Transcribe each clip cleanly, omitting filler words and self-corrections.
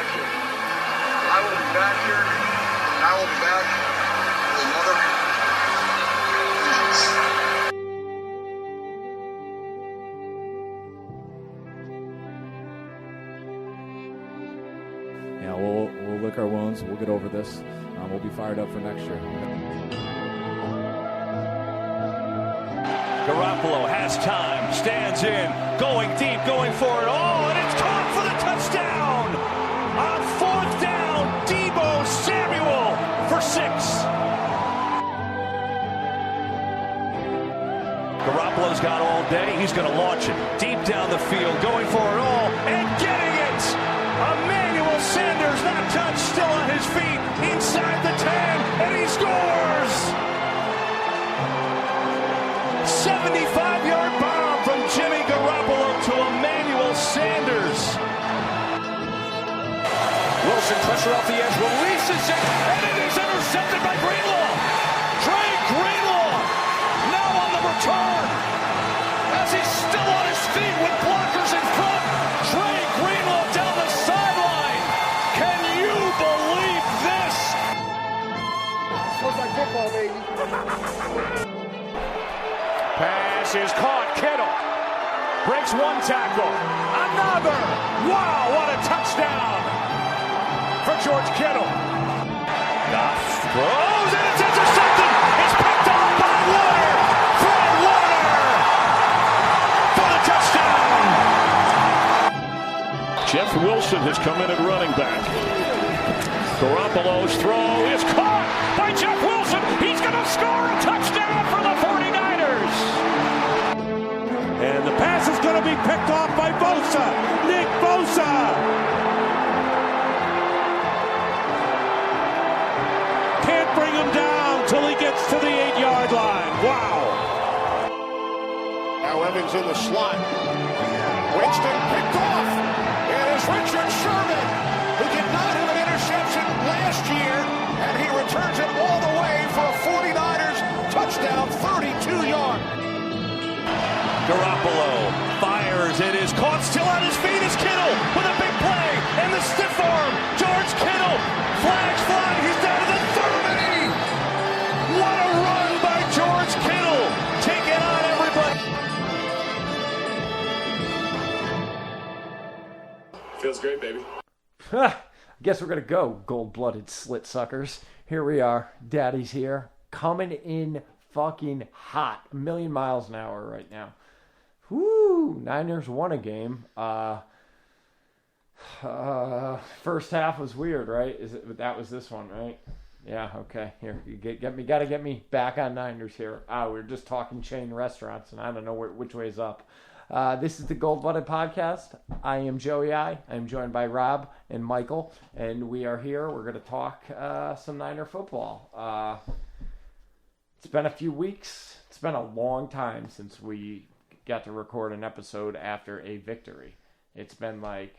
back here. I will be back here, and I will be back with another vengeance. Yeah, we'll lick our wounds. We'll get over this. We'll be fired up for next year. Garoppolo has time, stands in, going deep, going for it all, and it's caught for the touchdown! On fourth down, Deebo Samuel for 6. Garoppolo's got all day. He's going to launch it deep down the field, going for it all, and getting it! Emmanuel Sanders, not touched, still on his feet, inside the 10, and he scores! 75-yard bomb from Jimmy Garoppolo to Emmanuel Sanders. Wilson, pressure off the edge, releases it, and it is intercepted by Greenlaw. Trey Greenlaw now on the return. As he's still on his feet with blockers in front, Trey Greenlaw down the sideline. Can you believe this? Smells like football, baby. Pass is caught. Kittle breaks one tackle. Another. Wow, what a touchdown for George Kittle. Goff throws and it's intercepted. It's picked off by Warner. Fred Warner for the touchdown. Jeff Wilson has come in at running back. Garoppolo's throw is caught by Jeff Wilson. He's going to score a touchdown for the 49ers. And the pass is going to be picked off by Bosa. Nick Bosa. Can't bring him down till he gets to the 8-yard line. Wow. Now Evans in the slot. Winston picked off. It is Richard Sherman, who did not have an interception last year, and he returns it all the way for a 49ers touchdown, 32-yard. Garoppolo fires. It is caught. Still on his feet is Kittle with a big play. And the stiff arm. George Kittle. Flags fly. He's down to the 30. What a run by George Kittle. Taking on everybody. Feels great, baby. I guess we're going to go, gold-blooded slit suckers. Here we are. Daddy's here. Coming in fucking hot. A million miles an hour right now. Woo! Niners won a game. First half was weird, right? That was this one, right? Yeah, okay. Here, you gotta get me back on Niners here. We're just talking chain restaurants, and I don't know which way's up. This is the Gold Blooded Podcast. I am Joey I. I'm joined by Rob and Michael, and we are here. We're going to talk some Niner football. It's been a few weeks. It's been a long time since we got to record an episode after a victory. It's been like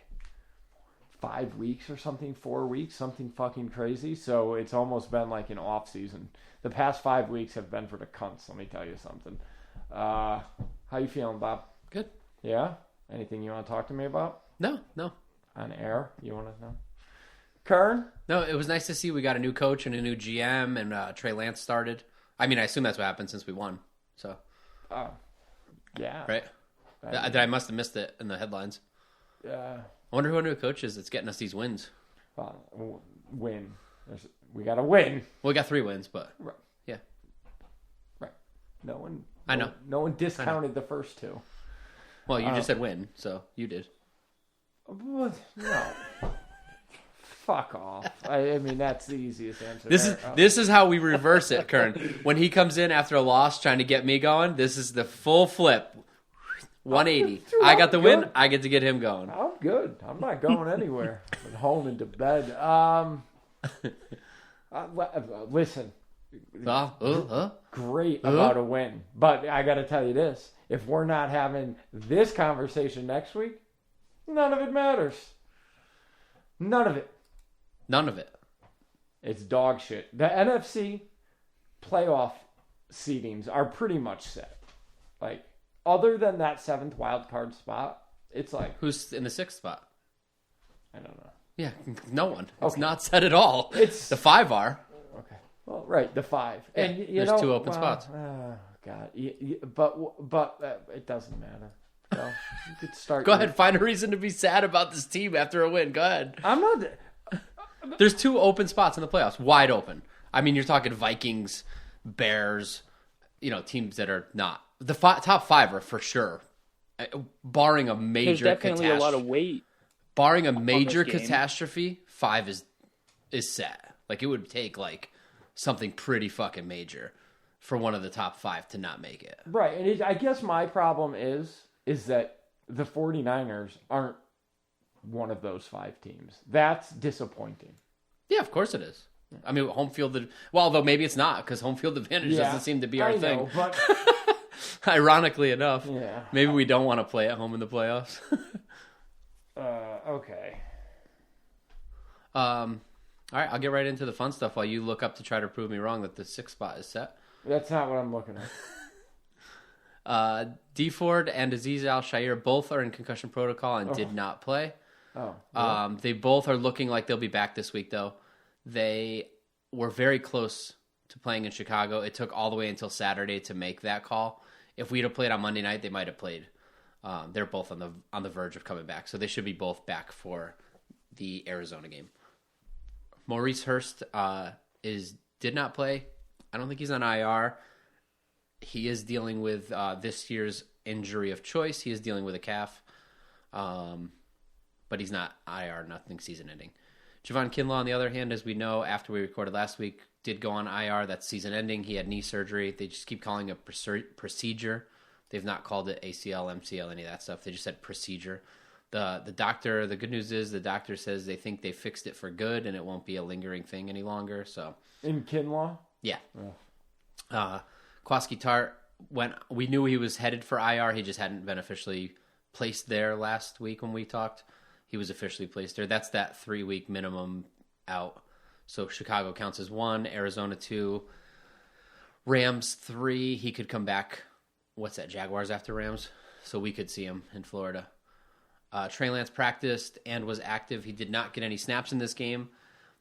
5 weeks or something, 4 weeks, something fucking crazy. So it's almost been like an off season. The past 5 weeks have been for the cunts, let me tell you something. How you feeling, Bob? Good. Yeah? Anything you want to talk to me about? No. On air? You want to know? Kern? No, it was nice to see we got a new coach and a new GM, and Trey Lance started. I mean, I assume that's what happened since we won. So, yeah. Right? I must have missed it in the headlines. Yeah. I wonder who our new coach is that's getting us these wins. Win. We got to win. Well, we got 3 wins, but right. Yeah. Right. No one. I know. No one discounted the first 2. Well, you just said win, so you did. No. Fuck off. I mean, that's the easiest answer. This is how we reverse it, Kern. When he comes in after a loss trying to get me going, this is the full flip. 180. I got the win. I get to get him going. I'm good. I'm not going anywhere. I'm home and to bed. Listen. Great about a win. But I got to tell you this. If we're not having this conversation next week, none of it matters. None of it. None of it. It's dog shit. The NFC playoff seedings are pretty much set. Like, other than that 7th wild card spot, it's like... Who's in the 6th spot? I don't know. Yeah, no one. It's not set at all. It's the 5 are. Okay. Well, right, the 5. Yeah, And there's 2 open spots. God, but it doesn't matter. So you could start. Go ahead, find a reason to be sad about this team after a win. Go ahead. I'm not. There's 2 open spots in the playoffs, wide open. I mean, you're talking Vikings, Bears, teams that are not the top 5 are for sure, barring a major. There's definitely a lot of weight. Barring a major catastrophe, 5 is set. Like, it would take something pretty fucking major for one of the top 5 to not make it. Right, and I guess my problem is that the 49ers aren't one of those 5 teams. That's disappointing. Yeah, of course it is. I mean, home field. Well, although maybe it's not, because home field advantage doesn't seem to be our thing. But ironically enough, yeah. Maybe we don't want to play at home in the playoffs. Okay. All right, I'll get right into the fun stuff while you look up to try to prove me wrong that the 6th spot is set. That's not what I'm looking at. D Ford and Aziz Al-Shair both are in concussion protocol and did not play. Oh. Yeah. They both are looking like they'll be back this week, though. They were very close to playing in Chicago. It took all the way until Saturday to make that call. If we'd have played on Monday night, they might have played. They're both on the verge of coming back, so they should be both back for the Arizona game. Maurice Hurst did not play. I don't think he's on IR. He is dealing with this year's injury of choice. He is dealing with a calf, but he's not IR. Nothing season-ending. Javon Kinlaw, on the other hand, as we know, after we recorded last week, did go on IR. That's season-ending. He had knee surgery. They just keep calling it procedure. They've not called it ACL, MCL, any of that stuff. They just said procedure. The doctor, the good news is the doctor says they think they fixed it for good and it won't be a lingering thing any longer. So In Kinlaw? Yeah. Kwaski Tart, we knew he was headed for IR. He just hadn't been officially placed there last week when we talked. He was officially placed there. That's that 3-week minimum out. So Chicago counts as 1, Arizona 2, Rams 3. He could come back. What's that, Jaguars after Rams? So we could see him in Florida. Trey Lance practiced and was active. He did not get any snaps in this game.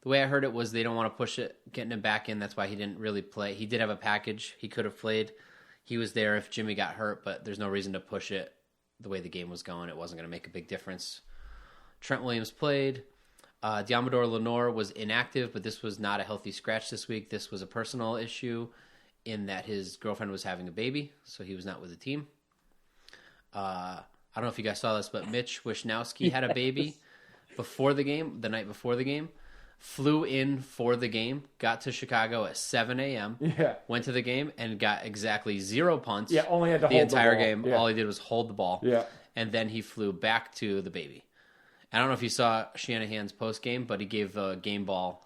The way I heard it was they don't want to push it, getting him back in. That's why he didn't really play. He did have a package. He could have played. He was there if Jimmy got hurt, but there's no reason to push it the way the game was going. It wasn't going to make a big difference. Trent Williams played. Diamador Lenore was inactive, but this was not a healthy scratch this week. This was a personal issue in that his girlfriend was having a baby, so he was not with the team. I don't know if you guys saw this, but Mitch Wishnowsky had a baby before the game, the night before the game, flew in for the game, got to Chicago at 7 a.m., went to the game, and got exactly 0 punts. Yeah, only had to the hold the entire ball. game. Yeah. All he did was hold the ball. Yeah. And then he flew back to the baby. I don't know if you saw Shanahan's post game, but he gave the game ball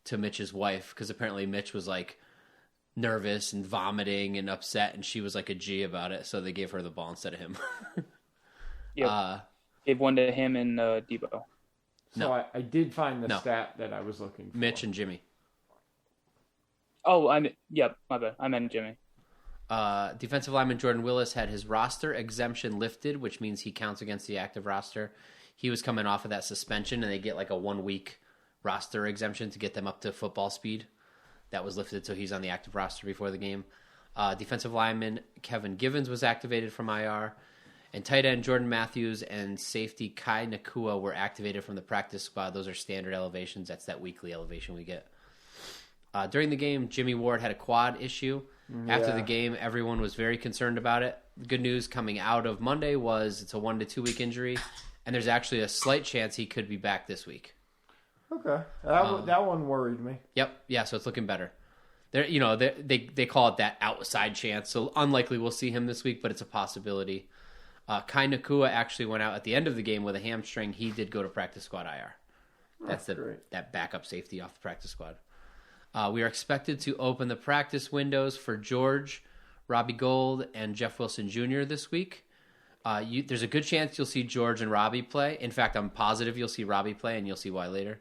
to Mitch's wife because apparently Mitch was nervous and vomiting and upset, and she was like a G about it, so they gave her the ball instead of him. Gave one to him and Deebo. So I did find the stat that I was looking for. Mitch and Jimmy. Oh, my bad. I meant Jimmy. Defensive lineman Jordan Willis had his roster exemption lifted, which means he counts against the active roster. He was coming off of that suspension, and they get a 1-week roster exemption to get them up to football speed. That was lifted, so he's on the active roster before the game. Defensive lineman Kevin Givens was activated from IR. And tight end Jordan Matthews and safety Kai Nakua were activated from the practice squad. Those are standard elevations. That's that weekly elevation we get. During the game, Jimmy Ward had a quad issue. After the game, everyone was very concerned about it. The good news coming out of Monday was it's a 1 to 2 week injury, and there's actually a slight chance he could be back this week. Okay, that one worried me. Yep, yeah, so it's looking better. They call it that outside chance, so unlikely we'll see him this week, but it's a possibility. Kai Nakua actually went out at the end of the game with a hamstring. He did go to practice squad IR. That's that backup safety off the practice squad. We are expected to open the practice windows for George, Robbie Gould, and Jeff Wilson Jr. this week. There's a good chance you'll see George and Robbie play. In fact, I'm positive you'll see Robbie play, and you'll see why later.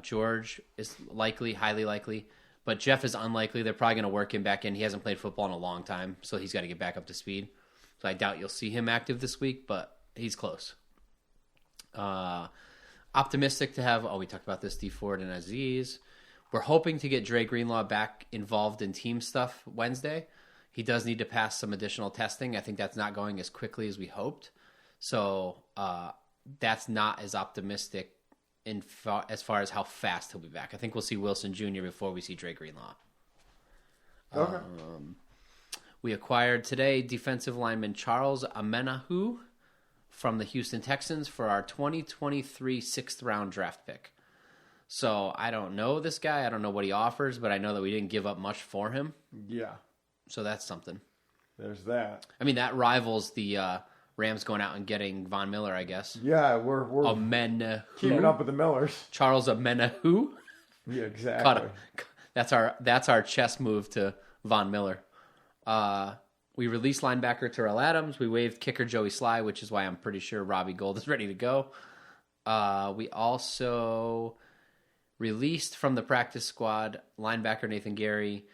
George is likely, highly likely, but Jeff is unlikely. They're probably going to work him back in. He hasn't played football in a long time, so he's got to get back up to speed. So I doubt you'll see him active this week, but he's close. Optimistic to have, we talked about this, D Ford and Aziz. We're hoping to get Dre Greenlaw back involved in team stuff Wednesday. He does need to pass some additional testing. I think that's not going as quickly as we hoped. So that's not as optimistic as far as how fast he'll be back. I think we'll see Wilson Jr. before we see Dre Greenlaw. Okay. We acquired today defensive lineman Charles Amenahu from the Houston Texans for our 2023 6th-round draft pick. So I don't know this guy. I don't know what he offers, but I know that we didn't give up much for him. Yeah. So that's something. There's that. I mean, that rivals the Rams going out and getting Von Miller, I guess. Yeah, we're Amenahu. keeping up with the Millers. Charles Amenahu. Yeah, exactly. That's our chess move to Von Miller. We released linebacker Terrell Adams. We waived kicker Joey Sly, which is why I'm pretty sure Robbie Gould is ready to go. We also released from the practice squad linebacker Nathan Gary,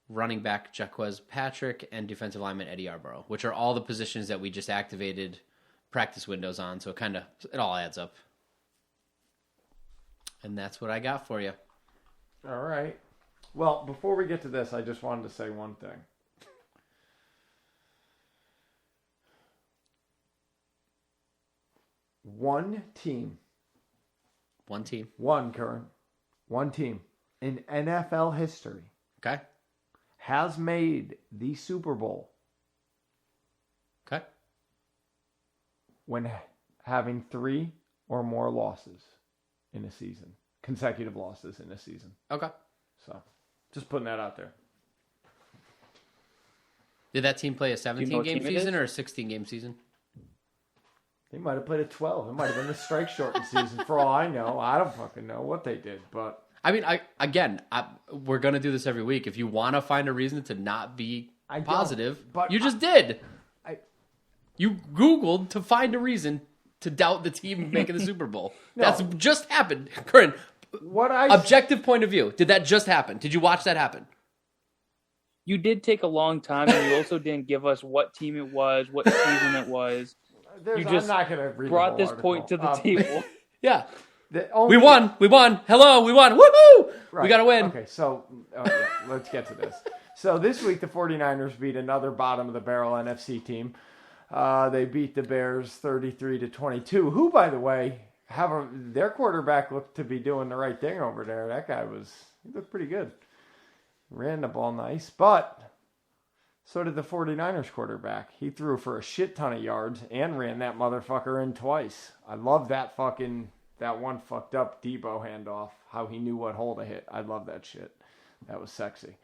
running back Jaquez Patrick, and defensive lineman Eddie Yarborough, which are all the positions that we just activated practice windows on. So it all adds up. And that's what I got for you. All right. Well, before we get to this, I just wanted to say one thing. One team in NFL history Okay. has made the Super Bowl Okay. when having 3 or more losses in a season, consecutive losses in a season. Okay. So, just putting that out there. Did that team play a Do you know what 17-game team it season is? or a 16-game season? They might have played a 12. It might have been the strike shortened season for all I know. I don't fucking know what they did, but I mean, we're going to do this every week. If you want to find a reason to not be I don't, positive, but you just did. you Googled to find a reason to doubt the team making the Super Bowl. No. That's just happened. Curran, what I objective point of view, did that just happen? Did you watch that happen? You did take a long time, and you also didn't give us what team it was, what season it was. there's, You just I'm not going to read Brought the this whole point to article. the table. Yeah. The only, We won. Hello, we won. Woohoo! Right. We got to win. Okay, so let's get to this. So this week the 49ers beat another bottom of the barrel NFC team. They beat the Bears 33-22, who, by the way, their quarterback looked to be doing the right thing over there. That guy he looked pretty good. Ran the ball nice, but so did the 49ers quarterback. He threw for a shit ton of yards and ran that motherfucker in twice. I love that one fucked up Deebo handoff, how he knew what hole to hit. I love that shit. That was sexy.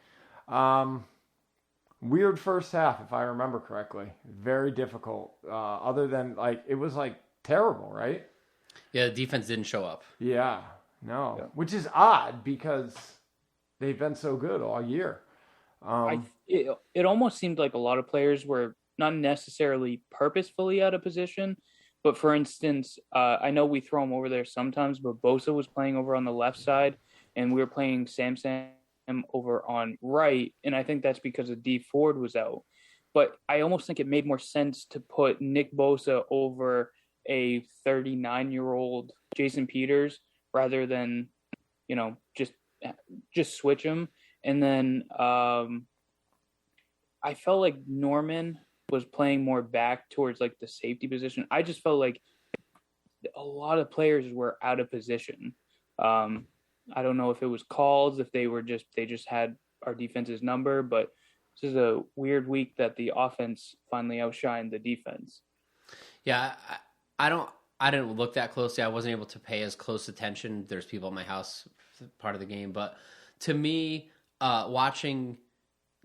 Weird first half, if I remember correctly. Very difficult. Other than, it was, terrible, right? Yeah, the defense didn't show up. Yeah. No. Yeah. Which is odd because they've been so good all year. It almost seemed like a lot of players were not necessarily purposefully out of position, but for instance, I know we throw him over there sometimes, but Bosa was playing over on the left side, and we were playing Sam over on right, and I think that's because of D Ford was out. But I almost think it made more sense to put Nick Bosa over a 39-year-old Jason Peters rather than, just switch him. And then I felt like Norman was playing more back towards the safety position. I just felt like a lot of players were out of position. I don't know if it was calls, if they just had our defense's number, but this is a weird week that the offense finally outshined the defense. Yeah, I didn't look that closely. I wasn't able to pay as close attention. There's people at my house part of the game, but to me, watching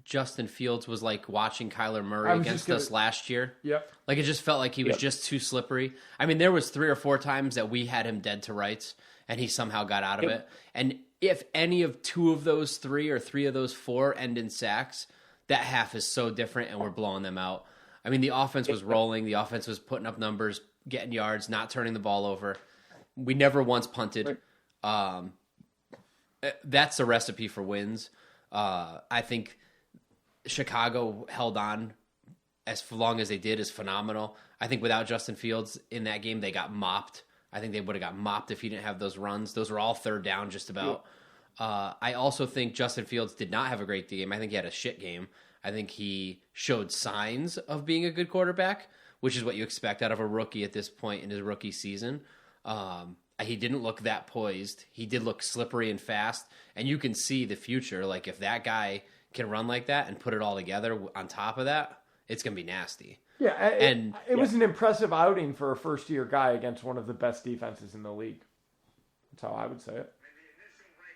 Justin Fields was like watching Kyler Murray against us last year. Yep. It just felt like he was just too slippery. I mean, there was 3 or 4 times that we had him dead to rights, and he somehow got out of it. And if any of 2 of those 3 or 3 of those 4 end in sacks, that half is so different, and we're blowing them out. I mean, the offense was rolling. The offense was putting up numbers, getting yards, not turning the ball over. We never once punted. That's the recipe for wins. I think Chicago held on as long as they did is phenomenal. I think without Justin Fields in that game, they got mopped. I think they would have got mopped if he didn't have those runs. Those were all third down just about. I also think Justin Fields did not have a great game. I think he had a shit game. I think he showed signs of being a good quarterback, which is what you expect out of a rookie at this point in his rookie season. He didn't look that poised. He did look slippery and fast, and you can see the future. Like, if that guy can run like that and put it all together on top of that, it's going to be nasty. Yeah, it was an impressive outing for a first-year guy against one of the best defenses in the league. That's how I would say it.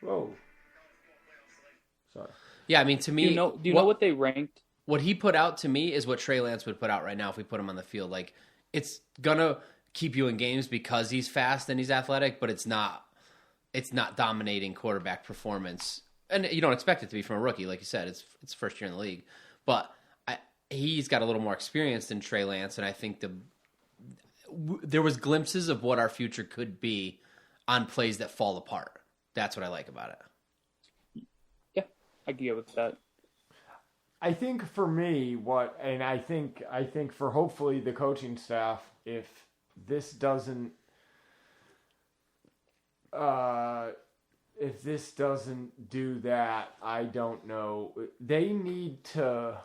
Whoa. Sorry. Yeah, I mean, to me... Do you know what they ranked? What he put out to me is what Trey Lance would put out right now if we put him on the field. Like, it's going to keep you in games because he's fast and he's athletic, but it's not dominating quarterback performance. And you don't expect it to be from a rookie. Like you said, it's first year in the league. But he's got a little more experience than Trey Lance, and I think there was glimpses of what our future could be on plays that fall apart. That's what I like about it. Yeah, I can get with that. I think for me, I think for hopefully the coaching staff, if this doesn't do that, I don't know. They need to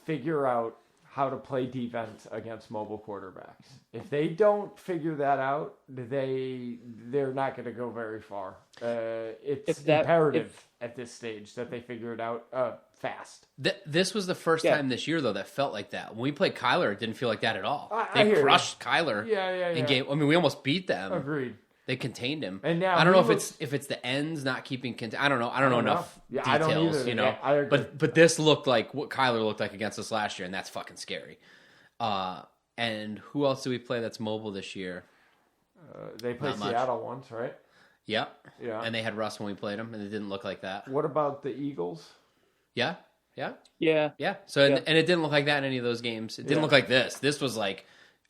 figure out how to play defense against mobile quarterbacks. If they don't figure that out, they're not going to go very far. It's imperative at this stage that they figure it out fast. This was the first time this year, though, that felt like that. When we played Kyler, it didn't feel like that at all. They crushed Kyler. In game. I mean, we almost beat them. Agreed. They contained him. And now I don't know if it's the ends not keeping. I don't know. I don't know enough details. I don't either. You know, I agree. But this looked like what Kyler looked like against us last year, and that's fucking scary. And who else do we play that's mobile this year? They played Seattle once, right? Yep. Yeah. And they had Russ when we played them, and it didn't look like that. What about the Eagles? Yeah. So and it didn't look like that in any of those games. It didn't look like this. This was like,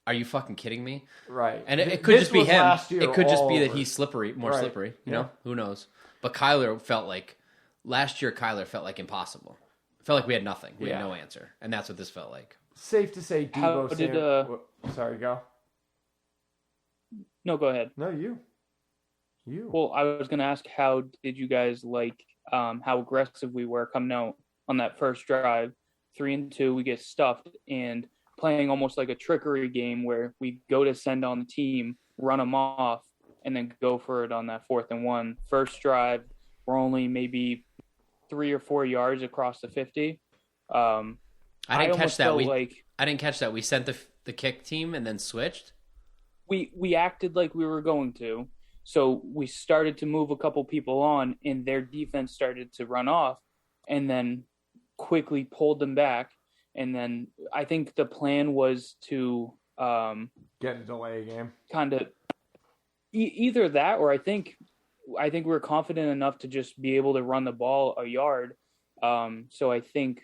are you fucking kidding me? Right. And it could just be him. It could just be that he's slippery, more slippery. You know, who knows? But Kyler felt like last year. Kyler felt like impossible. Felt like we had nothing. We had no answer, and that's what this felt like. Safe to say, Deebo Samuel. Sorry, go. No, go ahead. No, you. Well, I was going to ask, how did you guys like how aggressive we were coming out on that first drive? 3-2, we get stuffed, and playing almost like a trickery game where we go to send on the team, run them off, and then go for it on that 4th and 1. First drive, we're only maybe 3 or 4 yards across the 50. I didn't catch that. I didn't catch that. We sent the kick team and then switched. We acted like we were going to. So we started to move a couple people on, and their defense started to run off, and then quickly pulled them back. And then I think the plan was to get a delay game. Kind of either that, or I think we were confident enough to just be able to run the ball a yard. So I think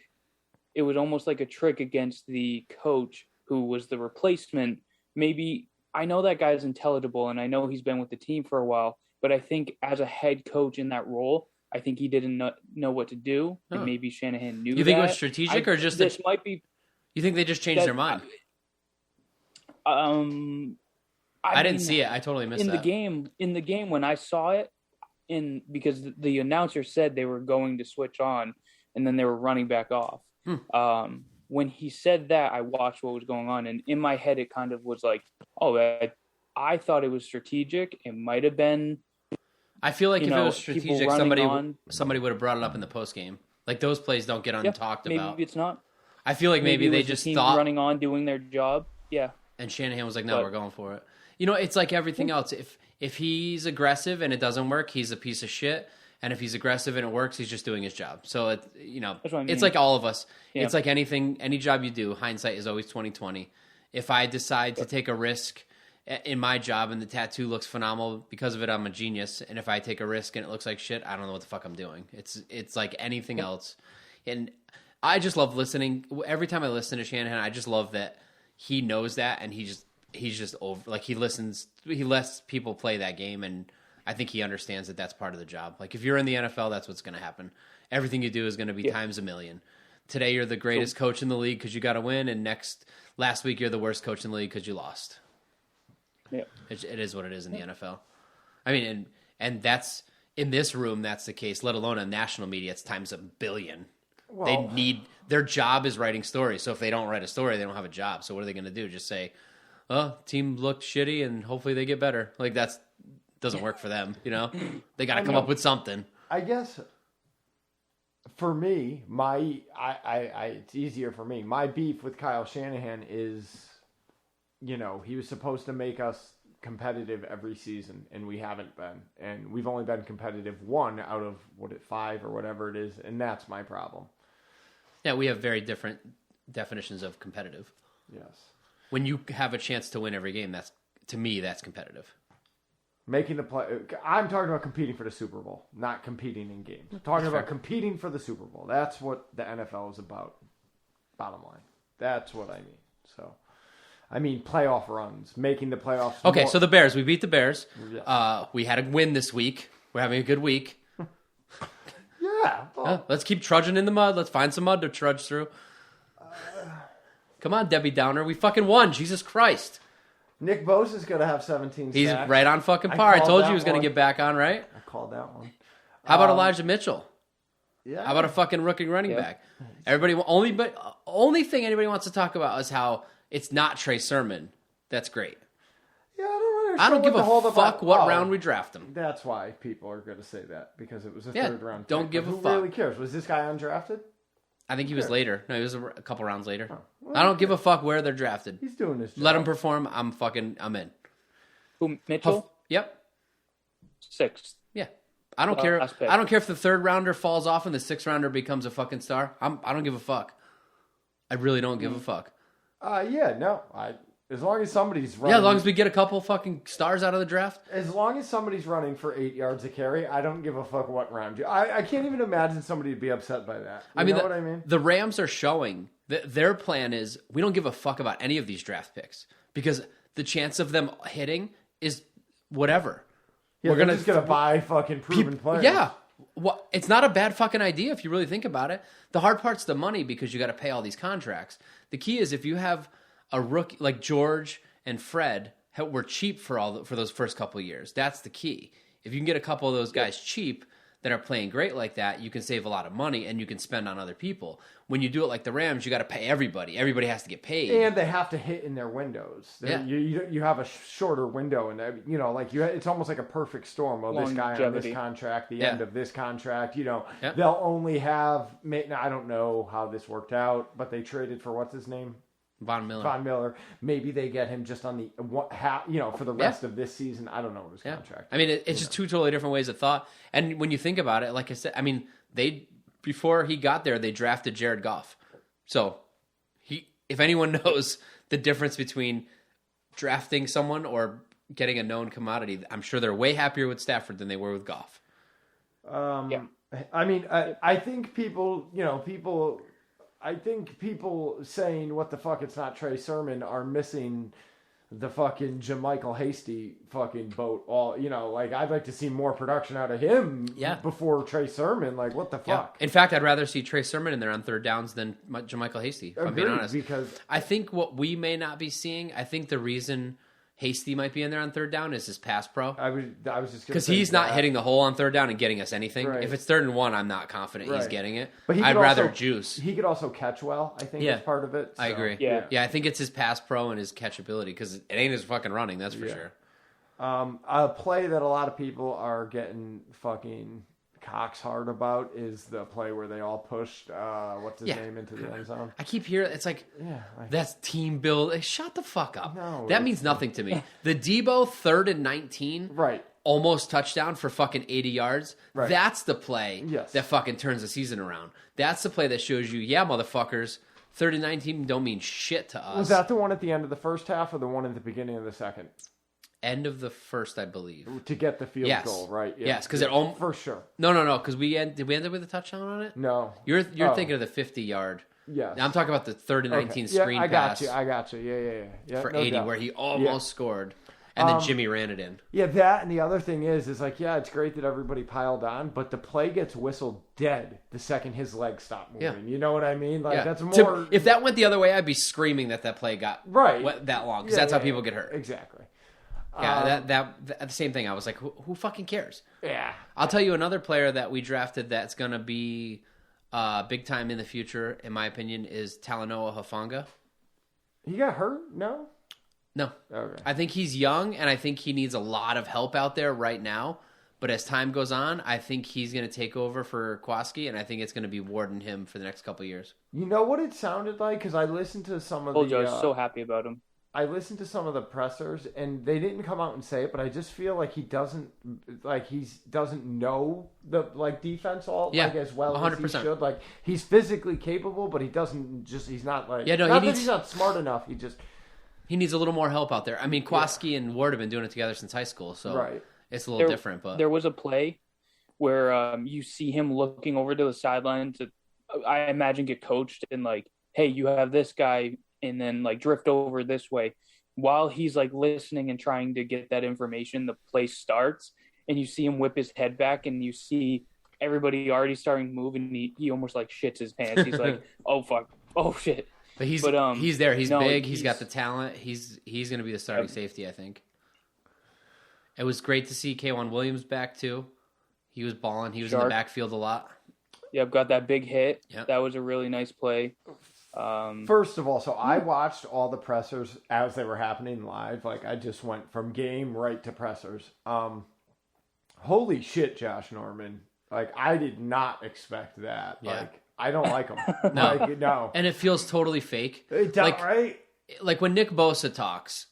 it was almost like a trick against the coach who was the replacement. Maybe I know that guy's intelligible, and I know he's been with the team for a while, but I think as a head coach in that role, I think he didn't know what to do, and maybe Shanahan knew that. You think it was strategic, or just this might be? You think they just changed their mind? I didn't see it. I totally missed that. In the game when I saw it, because the announcer said they were going to switch on, and then they were running back off. When he said that, I watched what was going on, and in my head, it kind of was like, "Oh, I thought it was strategic. It might have been." I feel like if it was strategic, somebody would have brought it up in the post game. Like, those plays don't get talked about. Maybe it's not. I feel like maybe they just thought running on, doing their job. Yeah. And Shanahan was like, "No, we're going for it." You know, it's like everything else. If he's aggressive and it doesn't work, he's a piece of shit. And if he's aggressive and it works, he's just doing his job. So it's like all of us. Yeah. It's like anything, any job you do. Hindsight is always 20/20. If I decide to take a risk in my job and the tattoo looks phenomenal because of it, I'm a genius. And if I take a risk and it looks like shit, I don't know what the fuck I'm doing. It's like anything else. And I just love listening. Every time I listen to Shanahan, I just love that he knows that, and he's just over. Like, he lets people play that game, and I think he understands that that's part of the job. Like, if you're in the NFL, that's what's going to happen. Everything you do is going to be times a million. Today, you're the greatest coach in the league because you got to win, and last week, you're the worst coach in the league because you lost. Yeah. It is what it is in the NFL. I mean, and that's in this room. That's the case. Let alone on national media, it's times a billion. Well, They need their job is writing stories. So if they don't write a story, they don't have a job. So what are they going to do? Just say, "Oh, team looked shitty, and hopefully they get better." Like that's doesn't work for them. You know, they got to come up with something. I guess for me, it's easier for me. My beef with Kyle Shanahan is, he was supposed to make us competitive every season, and we haven't been. And we've only been competitive 1 out of 5 or whatever it is, and that's my problem. Yeah, we have very different definitions of competitive. Yes. When you have a chance to win every game, that's competitive. Making the play. I'm talking about competing for the Super Bowl, not competing in games. I'm talking about competing for the Super Bowl. That's what the NFL is about. Bottom line. That's what I mean. So, I mean playoff runs, making the playoffs. Okay, so the Bears. We beat the Bears. Yes. We had a win this week. We're having a good week. Yeah. Well, Let's keep trudging in the mud. Let's find some mud to trudge through. Come on, Debbie Downer. We fucking won. Jesus Christ. Nick Bosa's going to have 17 He's sacks. right on fucking par. I called told you that he was going one. to get back on, right? I called that one. How about Elijah Mitchell? Yeah. How about a fucking rookie running back? Only thing anybody wants to talk about is how it's not Trey Sermon. That's great. Yeah, I I don't give the a fuck what round we draft him. That's why people are going to say that, because it was a Yeah, third round. don't pick. give But a who fuck. really cares? Was this guy undrafted? I think he was later. No, he was a couple rounds later. Well, I don't give a fuck where they're drafted. He's doing his job. Let him perform. I'm in. Who, Mitchell? Yep. 6th. Yeah. I don't care. last pick. I don't care if the third rounder falls off and the 6th rounder becomes a fucking star. I don't give a fuck. I really don't give a fuck. Yeah, no. As long as somebody's running. Yeah, as long as we get a couple fucking stars out of the draft. As long as somebody's running for 8 yards a carry, I don't give a fuck what round you. I can't even imagine somebody would be upset by that. You know what I mean? The Rams are showing that their plan is we don't give a fuck about any of these draft picks because the chance of them hitting is whatever. Yeah, we're just gonna buy fucking proven players. Yeah. Well, it's not a bad fucking idea if you really think about it. The hard part's the money because you got to pay all these contracts. The key is if you have a rookie like George and Fred were cheap for those first couple of years. That's the key. If you can get a couple of those guys cheap that are playing great like that, you can save a lot of money and you can spend on other people. When you do it like the Rams, you got to pay everybody. Everybody has to get paid, and they have to hit in their windows. Yeah. You have a shorter window, and it's almost like a perfect storm. Well, this guy on this Longevity. contract, the Yeah. end of this contract. Yeah. They'll only have. I don't know how this worked out, but they traded for what's his name. Von Miller. Von Miller. Maybe they get him just on the for the rest of this season. I don't know what his contract. I mean, it's just two totally different ways of thought. And when you think about it, like I said, I mean, before he got there, they drafted Jared Goff. So if anyone knows the difference between drafting someone or getting a known commodity, I'm sure they're way happier with Stafford than they were with Goff. I mean, I think I think people saying what the fuck it's not Trey Sermon are missing the fucking Jermichael Hasty fucking boat. I'd like to see more production out of him before Trey Sermon. Like, what the fuck? In fact, I'd rather see Trey Sermon in there on third downs than Jermichael Hasty, if I'm being honest. Because I think what we may not be seeing, I think the reason Hasty might be in there on third down is his pass pro. I was just because he's not hitting the hole on third down and getting us anything. Right. If it's 3rd and 1, I'm not confident he's Right. getting it. But I'd rather juice. He could also catch well. I think is part of it. I so, agree. Yeah. I think it's his pass pro and his catchability because it ain't his fucking running. That's for sure. A play that a lot of people are getting fucking cocks hard about is the play where they all pushed what's his name into the end zone. I keep hearing it's like that's team build. Hey, shut the fuck up. No, that means nothing to me. The Deebo 3rd and 19, right? Almost touchdown for fucking 80 yards. Right. That's the play that fucking turns the season around. That's the play that shows you, motherfuckers, 3rd and 19 don't mean shit to us. Was that the one at the end of the first half or the one at the beginning of the second? End of the first, I believe. To get the field goal, right? Yeah. Yes, because it almost for sure. No, because did we end up with a touchdown on it? No. You're thinking of the 50-yard. Yes. I'm talking about the 3rd and 19 screen I got pass. I got you. Yeah. For no 80, doubt. where he almost scored, and then Jimmy ran it in. Yeah, that and the other thing is like, it's great that everybody piled on, but the play gets whistled dead the second his legs stop moving. Yeah. You know what I mean? Like that's more. If that went the other way, I'd be screaming that play got right that long because that's how people get hurt. Exactly. Yeah, that the same thing. I was like, who fucking cares? Yeah. I'll tell you another player that we drafted that's going to be big time in the future, in my opinion, is Talanoa Hufanga. He got hurt? No? No. Okay. I think he's young, and I think he needs a lot of help out there right now. But as time goes on, I think he's going to take over for Kwaski, and I think it's going to be Warden him for the next couple of years. You know what it sounded like? Because I listened to some of I was so happy about him. I listened to some of the pressers, and they didn't come out and say it, but I just feel like he doesn't know the defense as well 100%. As he should. Like, he's physically capable, but he's not like he's not smart enough. He needs a little more help out there. I mean, Kwaski and Ward have been doing it together since high school, so it's a little different. But there was a play where you see him looking over to the sideline to, I imagine, get coached and like, hey, you have this guy, and then like drift over this way. While he's like listening and trying to get that information, the play starts, and you see him whip his head back, and you see everybody already starting to move, and he almost like shits his pants. He's like, oh fuck, oh shit. But he's there. He's big. He's got the talent. He's going to be the starting safety, I think. It was great to see K'Wan Williams back too. He was balling. He was in the backfield a lot. Yep, got that big hit. Yep. That was a really nice play. First of all, so I watched all the pressers as they were happening live. Like, I just went from game right to pressers. Holy shit, Josh Norman. Like, I did not expect that. Yeah. Like, I don't like him. No. No. And it feels totally fake. Right? Like when Nick Bosa talks,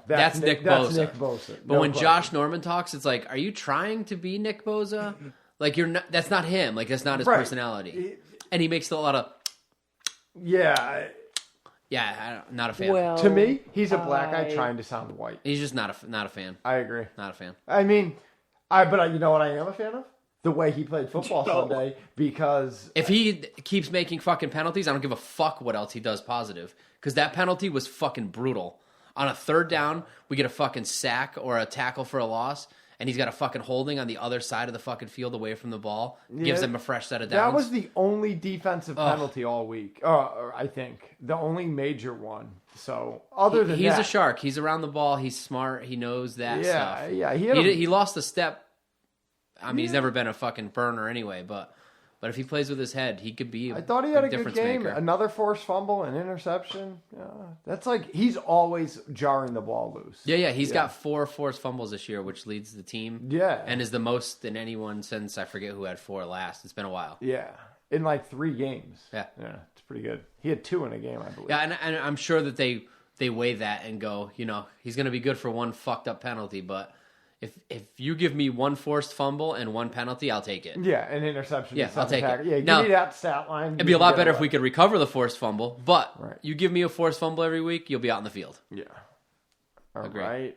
that's Nick Bosa. Nick Bosa. But when Josh Norman talks, it's like, are you trying to be Nick Bosa? Like, you're not. That's not him. Like, that's not his personality. And he makes a lot of... Yeah. Yeah, I'm not a fan. Well, to me, he's a black guy trying to sound white. He's just not a fan. I agree. Not a fan. I mean, but you know what I am a fan of? The way he played football Sunday, because... If he keeps making fucking penalties, I don't give a fuck what else he does positive. Because that penalty was fucking brutal. On a third down, we get a fucking sack or a tackle for a loss, and he's got a fucking holding on the other side of the fucking field away from the ball. Gives him a fresh set of downs. That was the only defensive penalty all week, I think. The only major one. So, other than he's a shark. He's around the ball. He's smart. He knows that stuff. Yeah, he lost a step. I mean, he's never been a fucking burner anyway, but if he plays with his head, he could be I thought he had a good game. Maker. Another forced fumble, an interception. Yeah, that's like, he's always jarring the ball loose. Yeah, he's got 4 forced fumbles this year, which leads the team. Yeah. And is the most in anyone since, I forget who had 4 last. It's been a while. Yeah. In like 3 games. Yeah. Yeah, it's pretty good. He had 2 in a game, I believe. Yeah, and I'm sure that they weigh that and go, he's going to be good for 1 fucked up penalty, but if you give me 1 forced fumble and 1 penalty, I'll take it. Yeah, an interception. Yeah, I'll take it. Yeah, give me that stat line. It'd be a lot better if we could recover the forced fumble, but you give me a forced fumble every week, you'll be out in the field. Yeah. All right.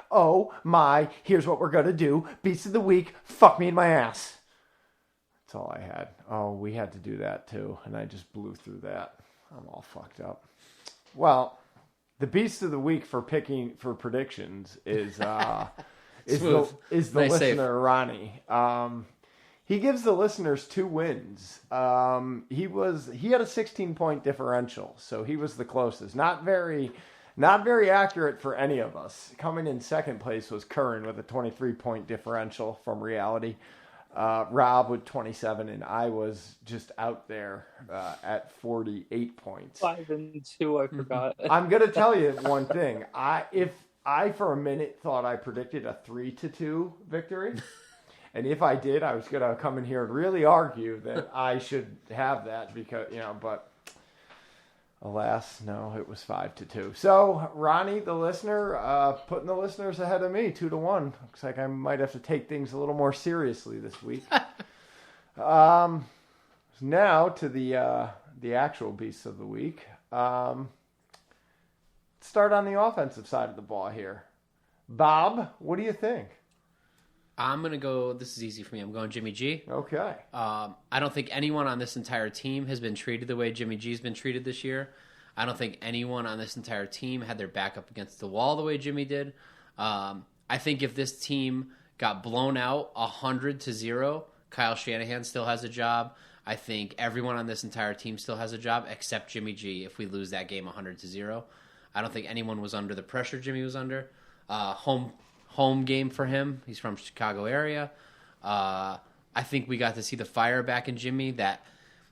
Oh my, here's what we're going to do. Beast of the week, fuck me in my ass. That's all I had. Oh, we had to do that too, and I just blew through that. I'm all fucked up. Well... The beast of the week for predictions is the nice listener save. Ronnie. He gives the listeners 2 wins. He had a 16-point differential, so he was the closest. Not very accurate for any of us. Coming in second place was Curran with a 23-point differential from reality. Rob with 27, and I was just out there at 48 points. 5 and 2, I forgot. I'm gonna tell you one thing. If I for a minute thought I predicted a 3-2 victory, and if I did, I was gonna come in here and really argue that I should have that because but. Alas, no, it was 5-2. So, Ronnie, the listener, putting the listeners ahead of me, 2-1. Looks like I might have to take things a little more seriously this week. Now to the actual beasts of the week. Start on the offensive side of the ball here. Bob, what do you think? I'm going to go, this is easy for me, I'm going Jimmy G. Okay. I don't think anyone on this entire team has been treated the way Jimmy G's been treated this year. I don't think anyone on this entire team had their back up against the wall the way Jimmy did. I think if this team got blown out 100-0, Kyle Shanahan still has a job. I think everyone on this entire team still has a job except Jimmy G if we lose that game 100-0. I don't think anyone was under the pressure Jimmy was under. Home game for him. He's from Chicago area. I think we got to see the fire back in Jimmy, that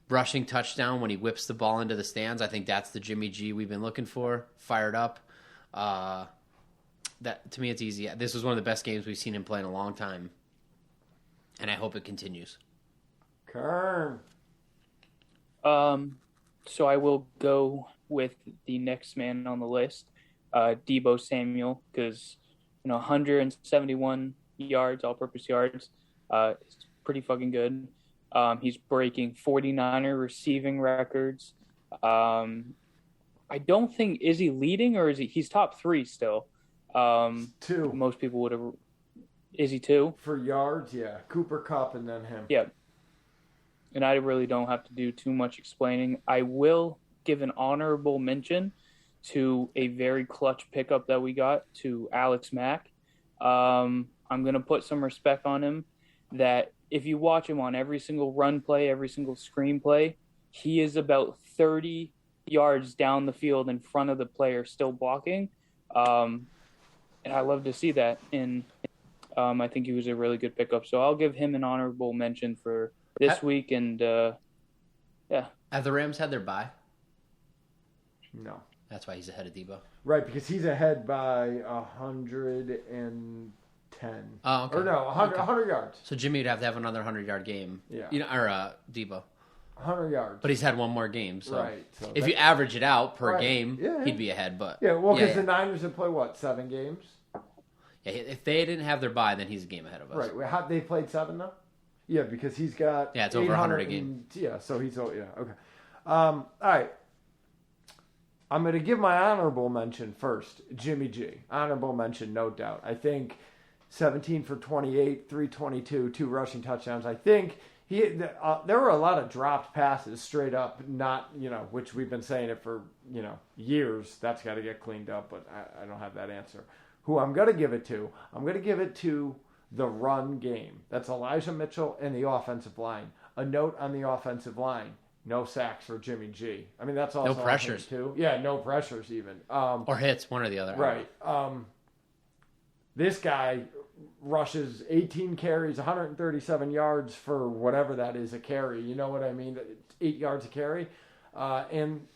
rushing touchdown when he whips the ball into the stands. I think that's the Jimmy G we've been looking for, fired up. That to me, it's easy. This was one of the best games we've seen him play in a long time, and I hope it continues. Kern. So I will go with the next man on the list, Deebo Samuel, because 171 yards, all-purpose yards, is pretty fucking good. He's breaking 49er receiving records. I don't think, is he leading or is he's top 3 still? 2. Most people would have. Is he 2? For yards, yeah. Cooper Kupp and then him. Yeah. And I really don't have to do too much explaining. I will give an honorable mention to a very clutch pickup that we got to Alex Mack. I'm going to put some respect on him that if you watch him on every single run play, every single screen play, he is about 30 yards down the field in front of the player still blocking. And I love to see that. And I think he was a really good pickup. So I'll give him an honorable mention for this week. And, yeah. Have the Rams had their bye? No. That's why he's ahead of Deebo. Right, because he's ahead by 110. Oh, okay. Or no, 100 Okay. yards. So Jimmy would have to have another 100-yard game. Yeah. Or Deebo. 100 yards. But he's had one more game. So Right. So if you average it out per Right. game, Yeah. he'd be ahead. But Yeah, well, because the Niners have played, 7 games? Yeah, if they didn't have their bye, then he's a game ahead of us. Right. Well, they played 7 though? Yeah, because he's got. Yeah, it's over 100 a game. Yeah, so he's. Yeah, okay. All right. I'm going to give my honorable mention first. Jimmy G. Honorable mention, no doubt. I think 17 for 28, 322, 2 rushing touchdowns. I think there were a lot of dropped passes straight up, not, which we've been saying it for, years. That's got to get cleaned up, but I don't have that answer. Who I'm going to give it to, I'm going to give it to the run game. That's Elijah Mitchell and the offensive line. A note on the offensive line. No sacks for Jimmy G. I mean, that's also no pressures too. Yeah, no pressures even. Or hits, one or the other. Right. This guy rushes 18 carries, 137 yards for whatever that is a carry. You know what I mean? 8 yards a carry. And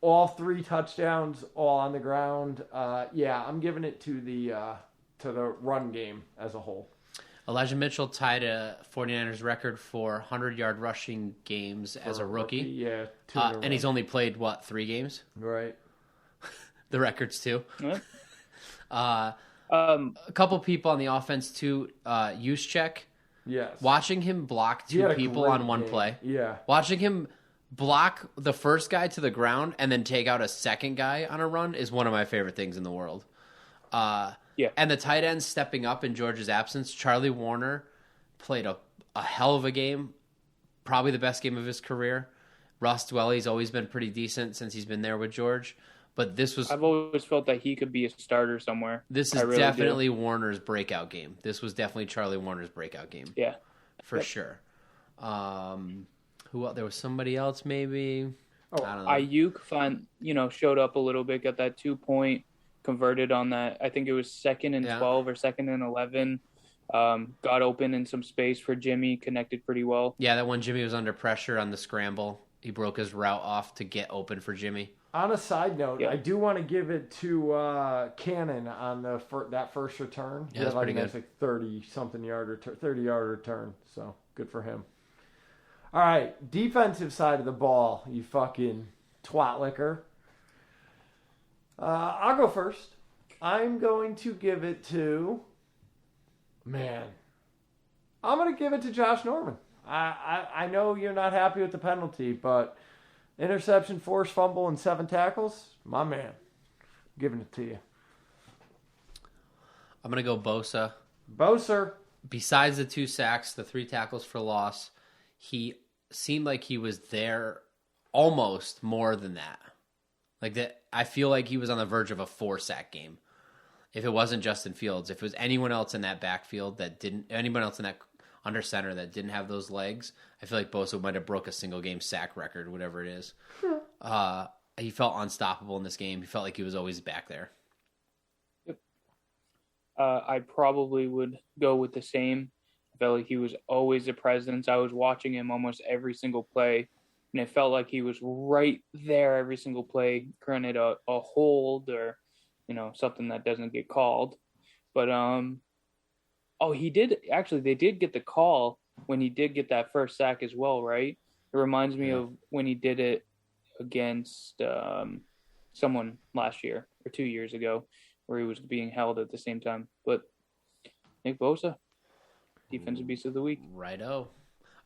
all 3 touchdowns, all on the ground. Yeah, I'm giving it to the run game as a whole. Elijah Mitchell tied a 49ers record for 100-yard rushing games as a rookie. Yeah. And he's only played, 3 games? Right. The record's 2. Yeah. A couple people on the offense, too. Juszczyk. Yes. Watching him block 2 people on one play. Yeah. Watching him block the first guy to the ground and then take out a second guy on a run is one of my favorite things in the world. Yeah. And the tight end stepping up in George's absence, Charlie Warner played a hell of a game, probably the best game of his career. Ross Dwelly's always been pretty decent since he's been there with George, but this was... I've always felt that he could be a starter somewhere. This is really definitely Warner's breakout game. This was definitely Charlie Warner's breakout game. Yeah. For sure. Who else? There was somebody else maybe? Oh, I don't know. Ayuk showed up a little bit, got that 2-point converted on that. I think it was 2nd and 12 or 2nd and 11. Got open in some space for Jimmy, connected pretty well. Yeah, that when Jimmy was under pressure on the scramble, he broke his route off to get open for Jimmy. On a side note, I do want to give it to Cannon on that first return. Yeah, that's pretty good. Like 30-something yard 30-yard return. So good for him. All right, defensive side of the ball, you fucking twat licker. I'll go first. I'm going to give it to... I'm going to give it to Josh Norman. I know you're not happy with the penalty, but interception, forced fumble, and 7 tackles, my man. I'm giving it to you. I'm going to go Bosa. Boser. Besides the 2 sacks, the 3 tackles for loss, he seemed like he was there almost more than that. Like that, I feel like he was on the verge of a 4-sack game. If it wasn't Justin Fields, if it was anyone else in that backfield anyone else in that under center that didn't have those legs, I feel like Bosa might have broke a single game sack record, whatever it is. he felt unstoppable in this game. He felt like he was always back there. Yep. I probably would go with the same. I felt like he was always a presence. I was watching him almost every single play, and it felt like he was right there every single play. Granted, a hold or something that doesn't get called, but he did actually. They did get the call when he did get that first sack as well, right? It reminds me of when he did it against someone last year or 2 years ago, where he was being held at the same time. But Nick Bosa, defensive beast of the week. Righto.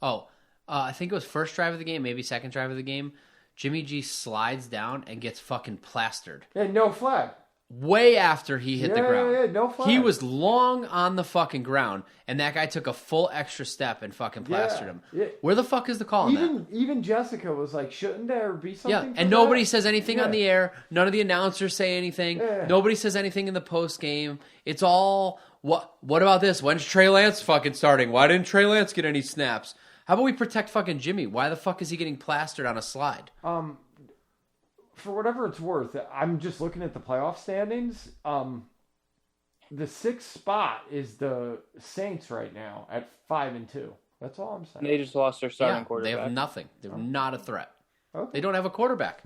Oh, I think it was first drive of the game, maybe second drive of the game. Jimmy G slides down and gets fucking plastered. Yeah, no flag. Way after he hit the ground. Yeah, no flag. He was long on the fucking ground, and that guy took a full extra step and fucking plastered him. Yeah. Where the fuck is the call on that? Even Jessica was like, shouldn't there be something? Yeah, and nobody says anything on the air. None of the announcers say anything. Yeah. Nobody says anything in the post game. It's all, what about this? When's Trey Lance fucking starting? Why didn't Trey Lance get any snaps? How about we protect fucking Jimmy? Why the fuck is he getting plastered on a slide? For whatever it's worth, I'm just looking at the playoff standings. The sixth spot is the Saints right now at 5-2. That's all I'm saying. They just lost their starting quarterback. They have nothing. They're not a threat. Okay. They don't have a quarterback.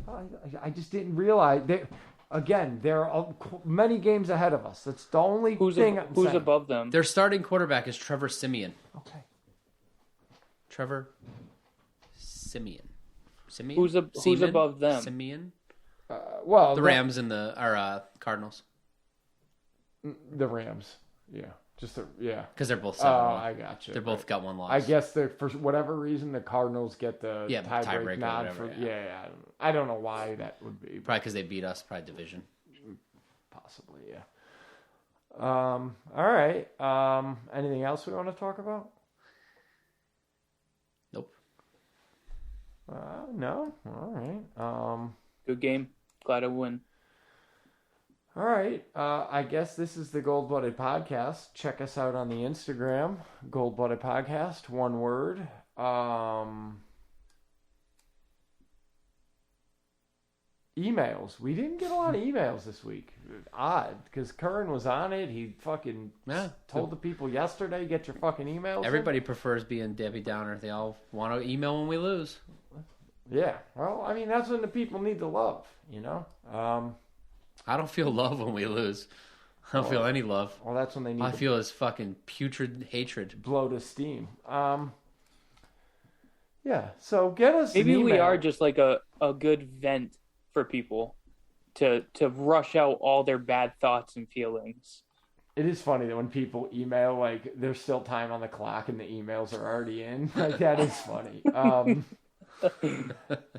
I just didn't realize. There are many games ahead of us. That's the only thing. Who's above them? Their starting quarterback is Trevor Siemian. Okay. Trevor Siemian. Who's above them? Siemian. The Rams and the Cardinals. The Rams, because they're both 7-1. I got you. They're both got one loss. I guess for whatever reason the Cardinals get the tiebreak nod whatever, I don't know why that would be. Probably because they beat us. Probably division. Possibly, yeah. All right. Anything else we want to talk about? Nope. No. All right. Good game. Glad I win. All right. I guess this is the Gold Blooded Podcast. Check us out on the Instagram, Gold Blooded Podcast, one word. Emails. We didn't get a lot of emails this week. Odd, because Curran was on it. He fucking told the people yesterday, get your fucking emails. Everybody prefers being Debbie Downer. They all want to email when we lose. Yeah. Well, I mean, that's when the people need the love, I don't feel love when we lose. I don't feel any love. Well, that's when they need I feel is fucking putrid hatred. Blow to steam. Yeah, so get us Maybe an email. We are just like a good vent for people to rush out all their bad thoughts and feelings. It is funny that when people email, like, there's still time on the clock and the emails are already in. Like, that is funny.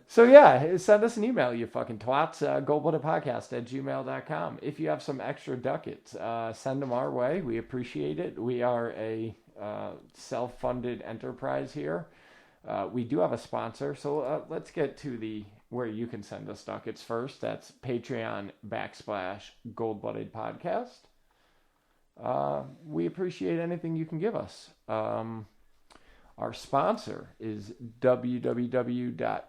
So yeah, send us an email, you fucking twats. goldbloodedpodcast@gmail.com. If you have some extra ducats, send them our way. We appreciate it. We are a self-funded enterprise here. We do have a sponsor, so let's get to where you can send us ducats first. That's Patreon/goldbloodedpodcast. We appreciate anything you can give us. Our sponsor is www.biggar.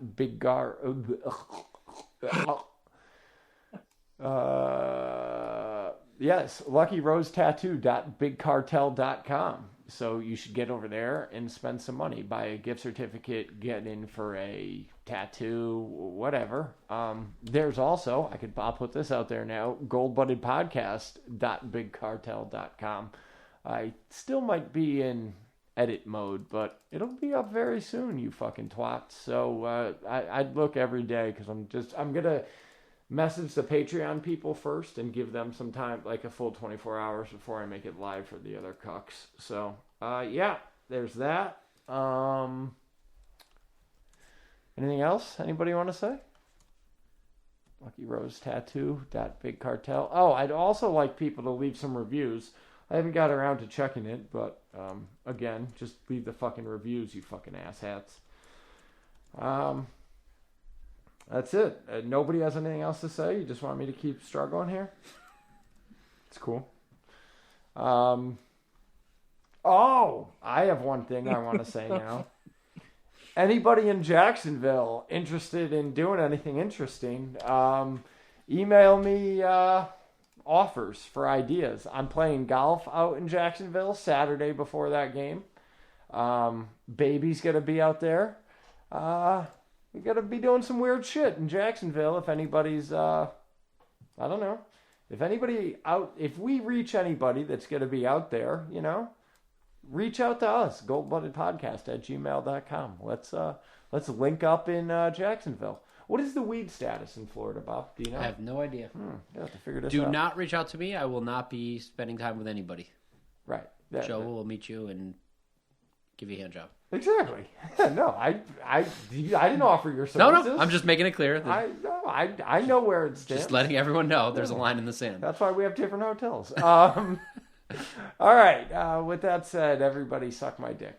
LuckyRoseTattoo.BigCartel.com. So you should get over there and spend some money, buy a gift certificate, get in for a tattoo, whatever. There's also, I'll put this out there now, goldbloodedpodcast.BigCartel.com. I still might be in edit mode, but it'll be up very soon, you fucking twats. So I'd look every day, because I'm gonna message the Patreon people first and give them some time, like a full 24 hours before I make it live for the other cucks. So yeah, there's that. Anything else anybody want to say? LuckyRoseTattoo.BigCartel. Oh, I'd also like people to leave some reviews. I haven't got around to checking it, but again, just leave the fucking reviews, you fucking asshats. That's it. Nobody has anything else to say? You just want me to keep struggling here? It's cool. Oh, I have one thing I want to say now. anybody in Jacksonville interested in doing anything interesting, email me offers for ideas. I'm playing golf out in Jacksonville Saturday before that game. Baby's going to be out there. We got to be doing some weird shit in Jacksonville if anybody's, I don't know. If we reach anybody that's going to be out there, reach out to us, goldbloodedpodcast@gmail.com. Let's link up in Jacksonville. What is the weed status in Florida, Bob? Do you know? I have no idea. You have to figure this out. Do not reach out to me. I will not be spending time with anybody. Right. Joe will meet you and give you a hand job. Exactly. No, I didn't offer your services. No, I'm just making it clear. I know where it stands. Just letting everyone know there's a line in the sand. That's why we have different hotels. All right. With that said, everybody suck my dick.